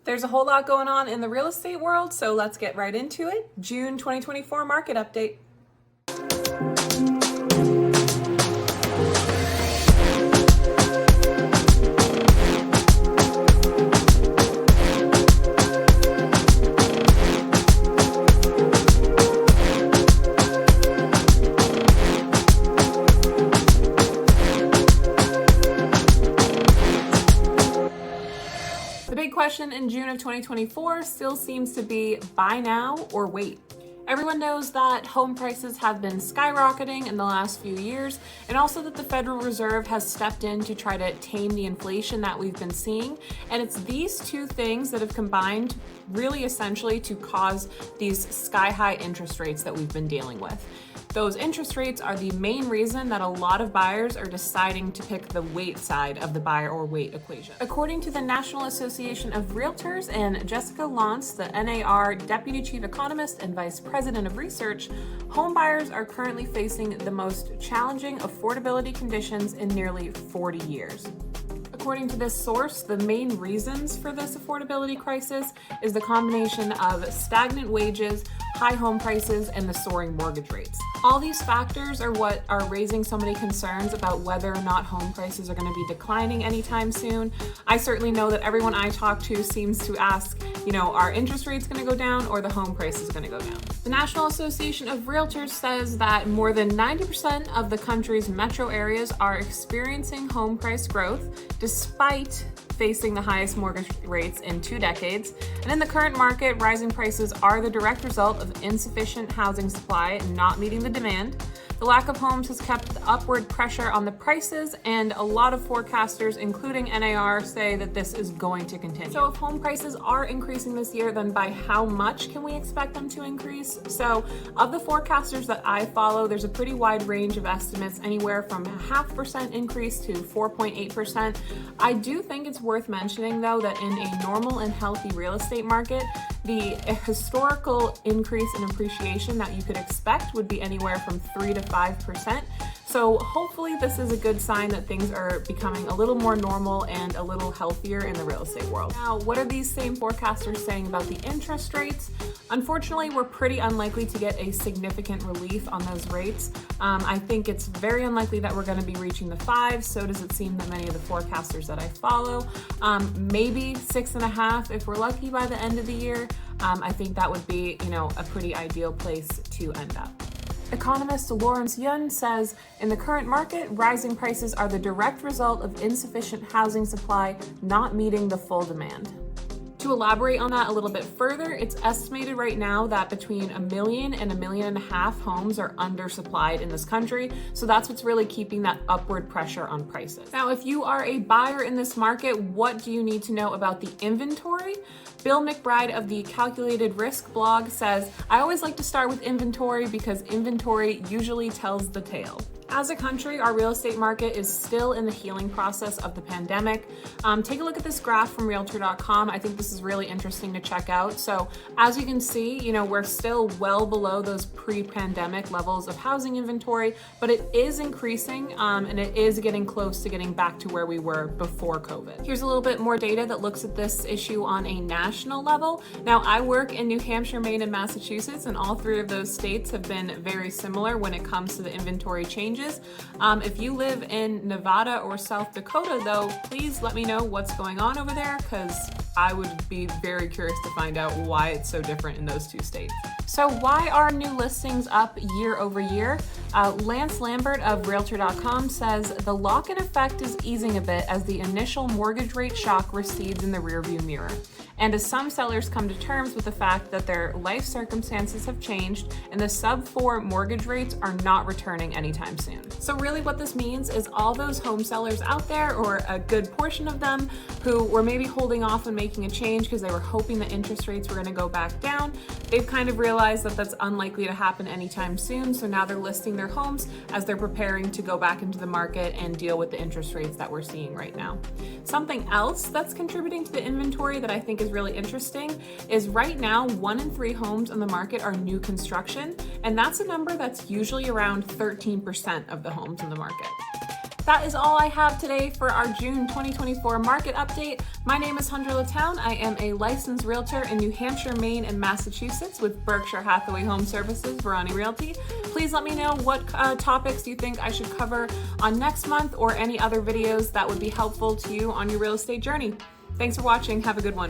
There's a whole lot going on in the real estate world, so let's get right into it. June 2024 market update. The big question in June of 2024 still seems to be buy now or wait. Everyone knows that home prices have been skyrocketing in the last few years, and also that the Federal Reserve has stepped in to try to tame the inflation that we've been seeing. And it's these two things that have combined really essentially to cause these sky-high interest rates that we've been dealing with. Those interest rates are the main reason that a lot of buyers are deciding to pick the wait side of the buy or wait equation. According to the National Association of Realtors and Jessica Lautz, the NAR Deputy Chief Economist and Vice President of Research, home buyers are currently facing the most challenging affordability conditions in nearly 40 years. According to this source, the main reasons for this affordability crisis is the combination of stagnant wages, high home prices, and the soaring mortgage rates. All these factors are what are raising so many concerns about whether or not home prices are going to be declining anytime soon. I certainly know that everyone I talk to seems to ask, are interest rates going to go down or the home price is going to go down? The National Association of Realtors says that more than 90% of the country's metro areas are experiencing home price growth despite facing the highest mortgage rates in 2 decades. And in the current market, rising prices are the direct result of insufficient housing supply not meeting the demand. The lack of homes has kept upward pressure on the prices, and a lot of forecasters, including NAR, say that this is going to continue. So if home prices are increasing this year, then by how much can we expect them to increase? So of the forecasters that I follow, there's a pretty wide range of estimates, anywhere from 0.5% increase to 4.8%. I do think it's worth mentioning, though, that in a normal and healthy real estate market, the historical increase in appreciation that you could expect would be anywhere from 3 to 5%. So hopefully this is a good sign that things are becoming a little more normal and a little healthier in the real estate world. Now, what are these same forecasters saying about the interest rates? Unfortunately, we're pretty unlikely to get a significant relief on those rates. I think it's very unlikely that we're going to be reaching the 5. So does it seem that many of the forecasters that I follow. Maybe 6.5 if we're lucky by the end of the year. I think that would be, a pretty ideal place to end up. Economist Lawrence Yun says, in the current market, rising prices are the direct result of insufficient housing supply not meeting the full demand. To elaborate on that a little bit further, it's estimated right now that between 1 million and 1.5 million homes are undersupplied in this country. So that's what's really keeping that upward pressure on prices. Now, if you are a buyer in this market, what do you need to know about the inventory? Bill McBride of the Calculated Risk blog says, I always like to start with inventory because inventory usually tells the tale. As a country, our real estate market is still in the healing process of the pandemic. Take a look at this graph from Realtor.com. I think this is really interesting to check out. So as you can see, we're still well below those pre-pandemic levels of housing inventory, but it is increasing and it is getting close to getting back to where we were before COVID. Here's a little bit more data that looks at this issue on a national level. Now, I work in New Hampshire, Maine, and Massachusetts, and all 3 of those states have been very similar when it comes to the inventory changes. If you live in Nevada or South Dakota, though, please let me know what's going on over there, because I would be very curious to find out why it's so different in those 2 states. So why are new listings up year over year? Lance Lambert of Realtor.com says the lock-in effect is easing a bit as the initial mortgage rate shock recedes in the rearview mirror, and as some sellers come to terms with the fact that their life circumstances have changed and the sub-4 mortgage rates are not returning anytime soon. So really what this means is all those home sellers out there, or a good portion of them, who were maybe holding off on making a change because they were hoping the interest rates were going to go back down, they've kind of realized that that's unlikely to happen anytime soon. So now they're listing their homes as they're preparing to go back into the market and deal with the interest rates that we're seeing right now. Something else that's contributing to the inventory that I think is really interesting is right now 1 in 3 homes on the market are new construction, and that's a number that's usually around 13% of the homes in the market. That is all I have today for our June 2024 market update. My name is Hundra Latown. I am a licensed realtor in New Hampshire, Maine, and Massachusetts with Berkshire Hathaway Home Services, Verani Realty. Please let me know what topics you think I should cover on next month or any other videos that would be helpful to you on your real estate journey. Thanks for watching. Have a good one.